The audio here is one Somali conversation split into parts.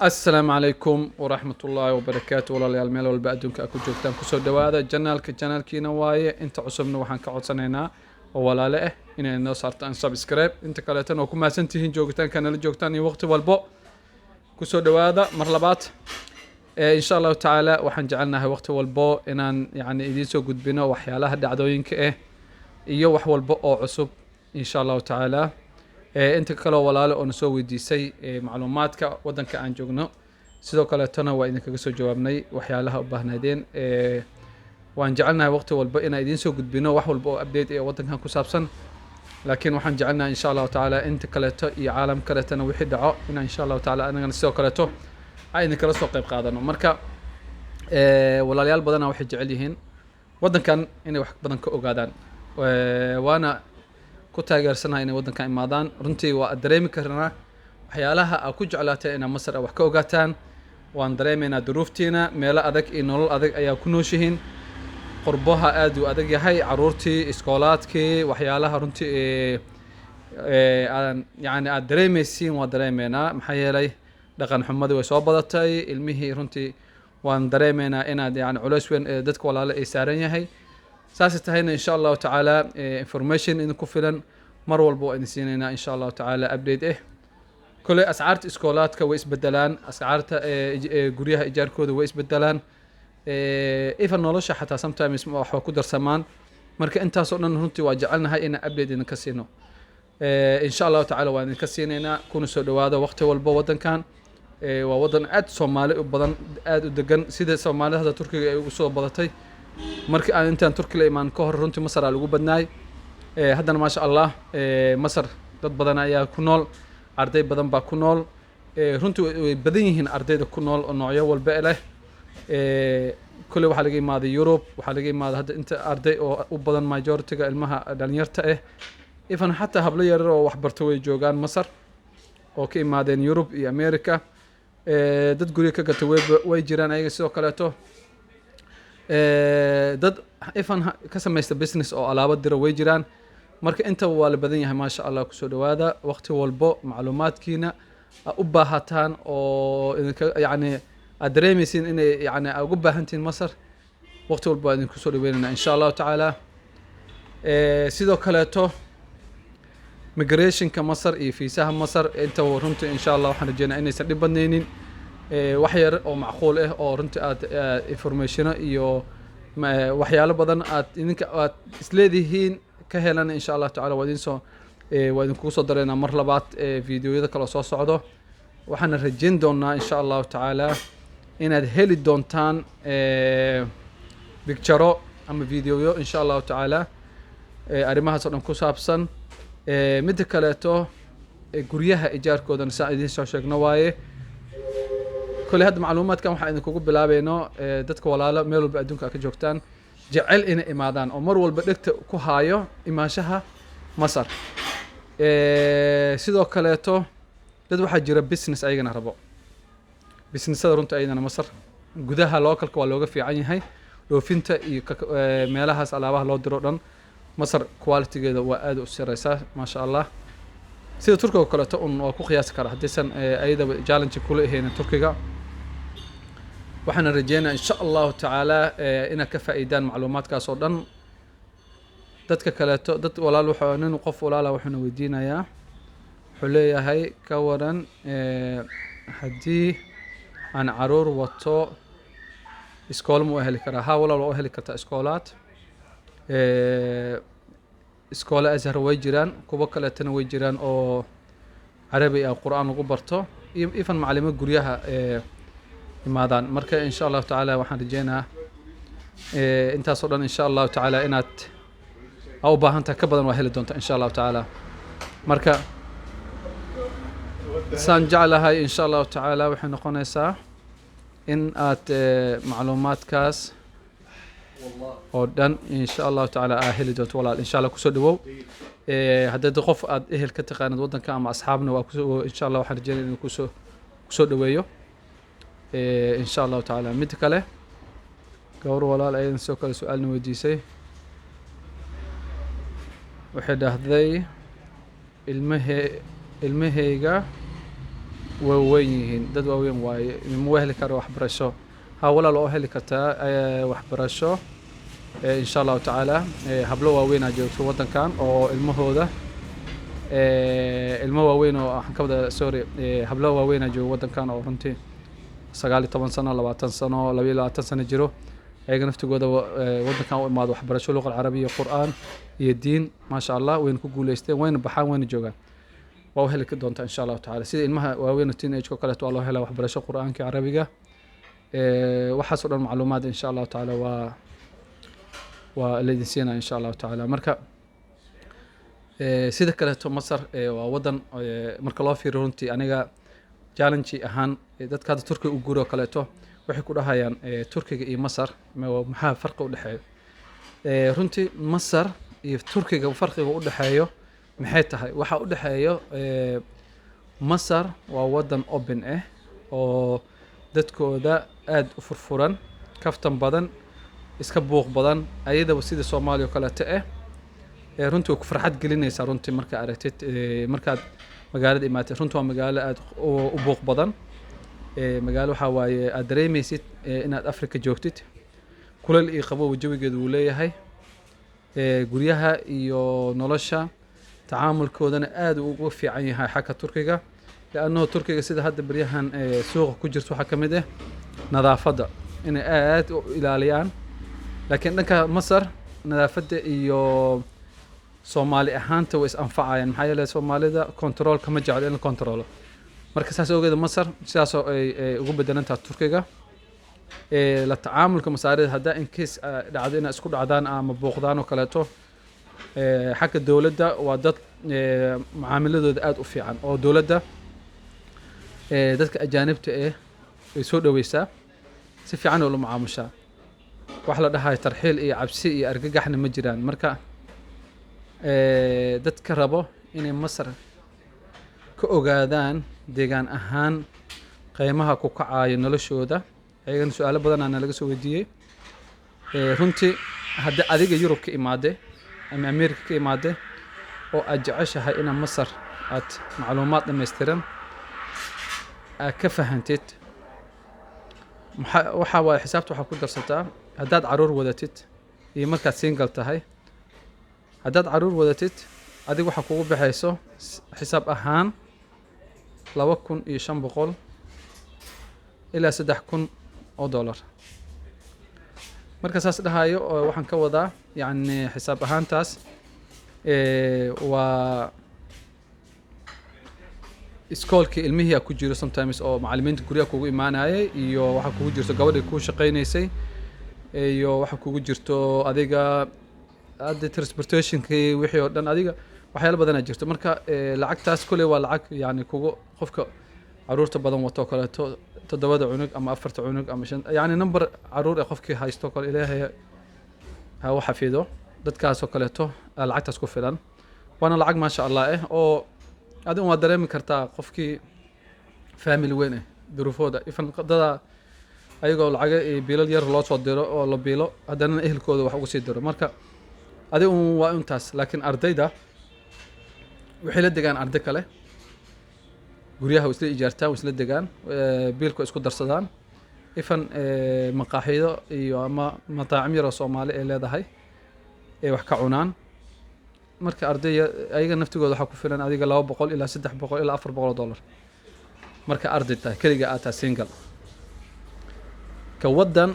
السلام عليكم ورحمة الله وبركاته والله الميل والبأدونك أكو جوجتان كسو دوادا جنالكينا وايه انت عصبنا وحان كعصنينا ولا لا إن الناس صارت ان سبسكرايب انت كالتن وكما سنتين جوجتان كان الجوجتان وقت والبو كسو دوادا مرلبات إن شاء الله تعالى وحن جعلناها وقت والبو إن يعني إذا سو قد بنا وحيالها دعوينك iyo wax walba oo cusub insha Allah ta'ala inta kale walaalo oo soo weydiisay macluumaadka wadanka aan joogno sidoo kale tana waa idin kaga soo jawaabnay waxyaalaha u baahnaadeen waan jecelnahay waqti walba in idin soo gudbino wax walba oo update ee wadankan ku saabsan laakiin waxaan jecelnahay insha Allah ta'ala inta kale iyo caalam kale tana wixii dhaco in insha Allah ta'ala anagana sidoo kale ay idin kala soo qayb qaadano marka walaalayaal badan waxay jecel yihiin wadankan inay wax badan ka ogaadaan وانا كنت أجرسنا إني ودن كان مادان رنتي وأدريمي كرنا وحيالها أكو جعلاتي إن مصر أو حكوجاتان وأن دريمينا دروفتينا ميلا أدك إنول أدك أيا كنوشهين قربها أدو أدك هاي عرورتي إسكولاتكي وحيالها رنتي يعني أدريمي سين ودريمينا محيالي دقن حمد وصوبضتي المهي رنتي وأن دريمينا إن يعني علوش وين دتك ولا لا إسارين هاي ساستهينا إن شاء الله تعالى information إنكم فيلن مر والبو إنسينا إن شاء الله تعالى update كل أسعارت إسكولات كويس بدلان أسعارت جريها إيجار كود ويس بدلان إيفا نولش حتى sometimes وحوا كدر سمان مركا أنت صرنا نهنتي وجعلنا هاي إن update إنكسينو إن شاء الله تعالى وإن كسينينا كونوا سودوا هذا وقت والبو ودن كان وودن أد صومالي وبدن أد دقن سيد صومالي هذا تركي وصوب بدتي markii aan intaan turki la imaan ka hor runtii masar lagu badnaay haddana ma sha Allah masar dad badan ayaa ku nool arday badan baa ku nool runtii way badan yihiin ardayda ku nool oo noocyo walba leh kulli waxa laga imaaday Europe waxa laga imaaday hadda inta arday oo u badan majority-ga ilmaha dhalinyarta ifan xataa hablo yar oo wax barto way joogaan masar oo ka imaadeen Europe iyo America dad guriga ka gatay way jiraan ayaga sidoo kaleeto dad ifan ka sameeysta business oo alaabo dira way jiraan marka inta waa la badan yahay ma sha Allah ku soo dhawaada waqti walbo macluumaadkiina u baahataan oo yani adreemisiin inay yani ugu baahantiin masar waqti walbo idin ku soo dhaweynana insha Allah ta'ala sidoo kale to migration ka masar iyo fiisaha masar inta runtii insha Allah waxaan rajeenaa inaysan dhib badnaynin waxyar oo macquul ah oo runtii aad information iyo waxyaalo badan aad idinka aad isleedihiin ka helan insha Allah ta'ala waa idin ku soo dareena mar labaad fiidiyoyada kala soo socdo waxaan rajayn doonaa insha Allah ta'ala inaad heli doontaan picture ama fiidiyoyo insha Allah ta'ala arimahaas oo dhan ku saabsan mid kale to guryaha ijaarkooda saa idin soo sheegno waaye كل هاد معلومات كم حد إنكم بلابينو دتك ولا لا ميلو بأدونك كجوكتان جعل إن إمادان أمر والبدكت كهايو إماشها مصر سيدو كلاتو دد واحد جرب بيزنس أيجنا ربع بيزنس هذا رنت أيجنا مصر جدها لوكال كوالوجا في عيني هاي لو فينت ميلها على واه لو درودن مصر كواليتي جدا وأد والسرسة ما شاء الله سيدو تركيا كلاتو أن وكو قياس كره حديثا أيدا جالنتي كله هنا تركيا waxaan rajeynaa insha Allah ta'ala ina ka faa'iidaan macluumaadkaas oo dhan dadka kale dad walaal wuxuu nin qof walaal wuxuu weydiinayaa wuxuu leeyahay ka waran hadii aan caruur wato iskool mu ahli karaa ha walaal oo ahli karta iskoolaad iskoola azhar way jiraan kuwa kale tan way jiraan oo carabi iyo quraan lagu barto ifan macallimo guryaha مادان مركا إن شاء الله تعالى وحن رجينا أنت صدق إن شاء الله تعالى إنات أو باهنتا كبدن وهل دونتا إن شاء الله تعالى مركا سنجعلها إن شاء الله تعالى وحن نقول ساعة إن آت معلومات كاس ودن إن شاء الله تعالى أهل دونت ولا إن شاء الله كسودو هذا دخوف أهل كتقان ودن كان مع أصحابنا وإن شاء الله وحن رجينا كسودو ويو إن شاء الله تعالى متكله قور ولا أيضا سؤال سؤال نوديسي وحده ذي المهيجا waaweyn yihiin dad waaweyn waaye ma heli karo waxbarasho ha walaal oo heli kartaa waxbarasho insha allahu tacaala hablo waaweyn aa joogto waddankan oo ilmahooda ilmo waaweyn oo waxaan ka wada sorry hablo waaweyn aa joogo waddankan oo runtii 19 sano 20 sano 22 sano jiro ayaga naftigooda waddankan u imaado waxbarasho luqad carabiya qur'aan iyo diin maasha allah weyn ku guuleysteen wayna baxaan wayna joogaan waa heli doontaa insha allahu tacaala sida ilmaha waaweyn teenage ko kale waa loo helaa waxbarasho qur'aanka carabiga waxaas oo dhan macluumaad insha allahu tacaala waa leedin siinaa insha allahu tacaala marka sida kaleeto masar waa waddan marka loo fiiriyo runtii aniga challenge ahaan dadka hadda turkiga u guuro kaleeto waxay ku dhahayaan turkiga iyo masar maxaa farqi u dhexeeyo runtii masar iyo turkiga farqiga u dhexeeyo maxay tahay waxa u dhexeeyo masar waa waddan open ah oo dadkooda aad u furfuran kaftan badan iska buuq badan ayadaba sida Soomaaliya oo kaleeto runtii ku farxad gelinaysa runtii marka aragtid markaad magaalada imaatay runtii waa magaalo aad u buuq badan magaalo waxa waaye aad dareemaysid inaad Afrika joogtid kulal iyo qabow jawigeedu uu leeyahay guryaha iyo nolosha tacaamulkoodana aad ugu fiican yahay xagga Turkiga لأنه تركيا sida hadda baryahan suuqa ku jirto waxa kamid ah nadaafada inay aad u ilaaliyaan laakiin dhanka Masar nadaafada iyo Soomaali ahaanta way is anfacayaan maxaa yeelay Soomaalida control kama jecel in la controlo marka saas ogeeda Masar sidaas oo ay ugu bedelantaa Turkiga la tacaamulka masaarida hadda in case dhacdo in isku dhacdaan ama booqdaan oo kaleeto xagga dawladda waa dad macaamiladooda aad u fiican oo dawladda dadka ajaanibta ay soo dhaweysaa si fiican oo la macaamushaa wax la dhahay tarxiil iyo cabsi iyo argagaxna ma jiraan marka dadka rabo inay Masar ka ogaadaan deegaan ahaan qiimaha ku kacaya noloshooda ayagana su'aalo badan aan laga soo weydiiyay runtii hadda adiga Yurub ka imaade ama Ameerika ka imaade oo aad jeceshahay in Masar aad macluumaad dhameystiran ka fahantid waxa waa xisaabta waxa ku darsataa haddaad caruur wadatid iyo markaad single tahay haddaad caruur wadatid adiga waxa kugu baxayso xisaab ahaan 2500 ilaa 3000 oo dollar marka saas dhahayo waxaan ka wadaa yani xisaab ahaantaas waa iskoolkii ilmihii ku jiro sometimes oo macallimiinta guriga kugu imaanayay iyo waxa kugu jirto gabadhii ku shaqeynaysay iyo waxa kugu jirto adiga hadda transportationkii wixii oo dhan adiga waxyaalo badan ay jirto marka lacagtaas kulay waa lacag yani kugu qofka caruurta badan wato kaleeto 7 cunug ama 4 cunug ama 5 yani number caruur ee qofkii haysto kale ilaahay ha u xafido dadkaas oo kaleeto lacagtaas ku filan waana lacag ma sha Allah oo adigu waa dareemi kartaa qofkii family weyn duruufooda ifan qadada ayagoo lacag biilal yar loo soo diro oo la biilo hadana ehelkooda wax ugu sii diro marka adigu waa intaas laakiin ardayda waxay la degaan arday kale guryaha isla ijaartaan isla degaan biilku isku darsadaan ifan maqaaxido iyo ama mataacim yar oo Soomaali ay leedahay ee wax ka cunaan marka ardayda ayaga naftigooda waxa ku filan adiga 200 ilaa 300 ilaa 400 dollar marka ardayda kaliya aad tahay single ka wadan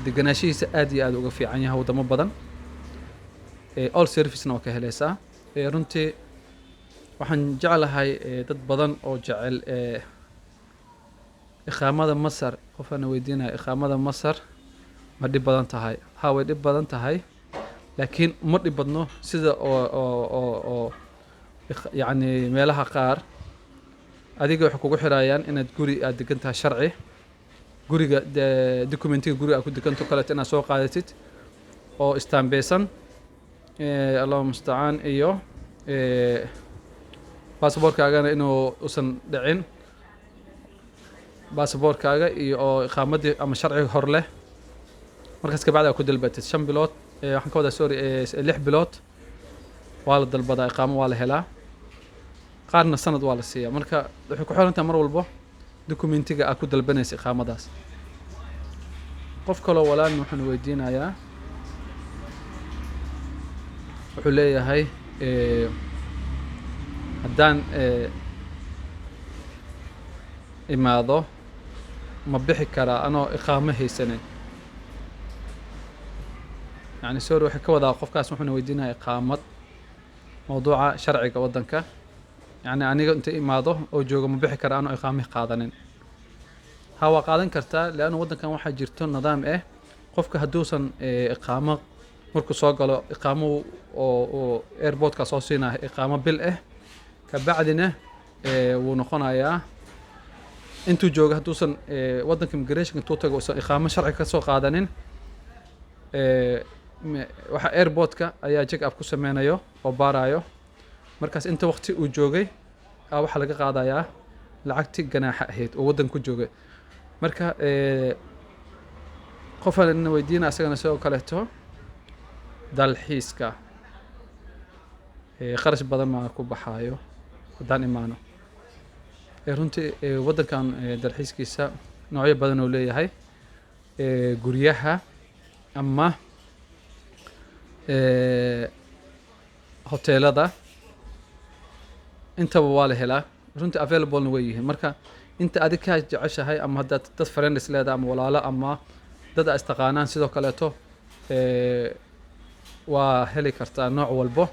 deganaashiisa aad iyo aad uga fiican yahay wadamo badan all service-na waa ka helaysaa runtii waxaan jeclahay dad badan oo jecel iqaamada Masar qofana weydiinaya iqaamada Masar ma dhib badan tahay ha way dhib badan tahay laakiin ma dhib badno sida oo yani meelaha qaar adiga wax kugu xiraayaan inaad guri aad degan tahay sharci guriga documentiga guriga aad ku deganto kale inaad soo qaadatid oo istaanbeysan Allahu musta'an iyo baasaboorkaagana inuu usan dhicin baasaboorkaaga iyo iqaamadii ama sharci hor leh markaas ka bacda ku dalbatid 5 bilood waxaan ka wada sorry 6 bilood waa la dalbadaa iqaamo waa la helaa qaarna sanad waa la siiyaa marka waxay ku xiran tahay mar walbo dokumentiga aad ku dalbanaysa iqaamadaas. qof kaloo walaalna waxaan weydiinayaa wuxuu leeyahay haddaan imaado ma bixi karaa anoo iqaamo haysanin يعني سوري waxay ka wadaa qofkaas wuxuu weydiinaya iqaamad mawduuca sharciga wadanka يعني aniga inta imaado oo joogo ma bixi karaa anoo iqaamo qaadanin hawa qaadan kartaa laana wadankan waxa jirto nidaam qofka haduusan iqaamo markuu soo galo iqaamo oo airportka soo siinaa iqaamo bil ka bacdina wuu noqonayaa intuu joogo haduusan wadanka immigration intuu tago iqaamo sharci ka soo qaadanin waxa airportka ayaa check up ku sameynayo oo baarayo markaas inta waqti uu joogay waxa laga qaadayaa lacagti ganaaxa ahayd oo wadan ku joogay marka qofaan weydiina asagana sidoo kaleeto dalxiiska kharash badan ma ku baxaayo hadaan imaano runtii wadankan dalxiiskiisa noocyo badan oo leeyahay guryaha ama hoteelada intaba waa la helaa runtii available way yihiin marka inta adiga ka jeceshahay ama hadda dad friends leedahay ama walaalo ama dad istaqaanaan sidoo kaleeto waa heli kartaa nooc walbo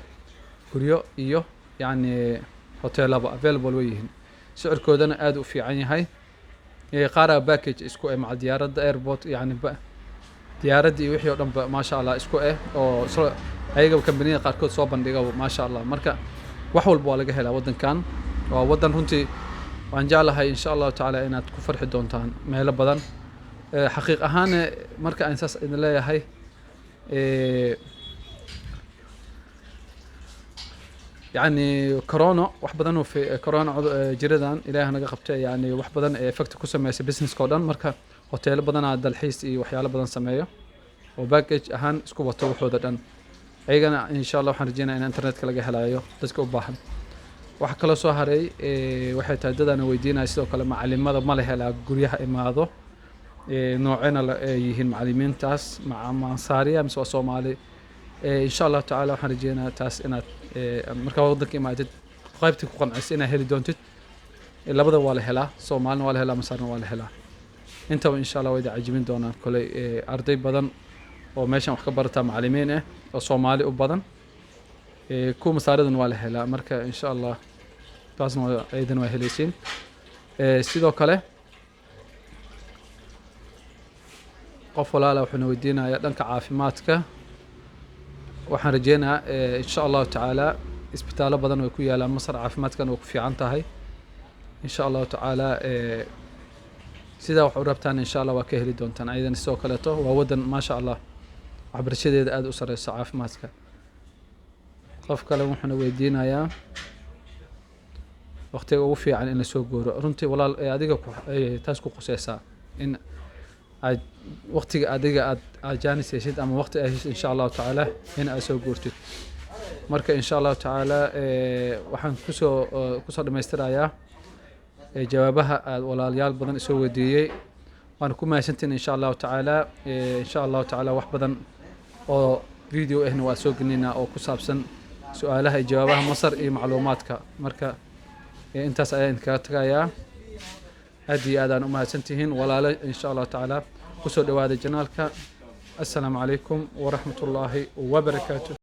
guryo iyo yani hoteelaba available way yihiin sicirkoodana aad u fiican yahay qaara package isku maca diyaaradda airport yani diyaaradii wixii oo dhanba ma sha Allah isku oo ayaga kambaniyada qaarkood soo bandhiga ma sha Allah marka wax walba waa laga helaa wadankan waa wadan runtii waan jeclahay insha Allah taala inaad ku farxi doontaan meelo badan xaqiiq ahaan marka aan saas idin leeyahay يعني كورونا wax badan oo corona jiradan ilaahay naga qabtay yani wax badan effect ku sameeyay business koodan marka hotel badan dalxiis iyo waxyaalo badan sameeyo oo package ahaan isku wato waxooda dhan ayagana insha Allah waxaan rajeynayaa in internetka laga helayo dadka u baahan waxa kala soo haray waxay tahay dadana weydiinayay sidoo kale macallimada ma la helaa guryaha imaado noocena yihiin macallimiintaas macaamasaariya mise Soomaali insha Allah taala waxaan rajeynayaa taas inaad marka wadanka imaadid qaybtii ku qancaysa inaad heli doontid labada waa la helaa Soomaalina waa la helaa Masarna waa la helaa inta insha Allah way caajibin doonaan kulay arday badan oo meeshan wax ka barata macallimiin oo Soomaali u badan ku Masaaridana waa la helaa marka insha Allah taasna aydan waa helaysiin sidoo kale qof walaala wuxuu weydiinayaa dhanka caafimaadka waxaan rajeynayaa insha Allah taala isbitaalo badan oo ku yaalaan Masar caafimaadkan oo ku fiican tahay insha Allah taala sida wax u rabtaan insha Allah waa ka heli doontaan aydan sidoo kale waa wadan ma sha Allah waxbarashadeeda aad u sareyso caafimaadka qof kale wuxuu weydiinayaa waqtiga ugu fiican in la soo gooro runtii walaal adiga taas ku qosaysaa in waqtiga adiga aad jaanisaysid ama waqti ay insha Allah taala in aad soo goortid marka insha Allah taala waxaan ku soo dhameystirayaa jawaabaha walaalayaal badan soo weydiiyay waan ku mahadsantiin insha Allah taala wax badan oo video waa soo gelinaa oo ku saabsan su'aalaha iyo jawaabaha Masar iyo macluumaadka marka intaas ayaan ka tagayaa aad iyo aad aan u mahadsantihiin walaalo insha Allah taala ku soo dhawaada janaalka assalaamu calaykum wa rahmatullaahi wa barakaatuh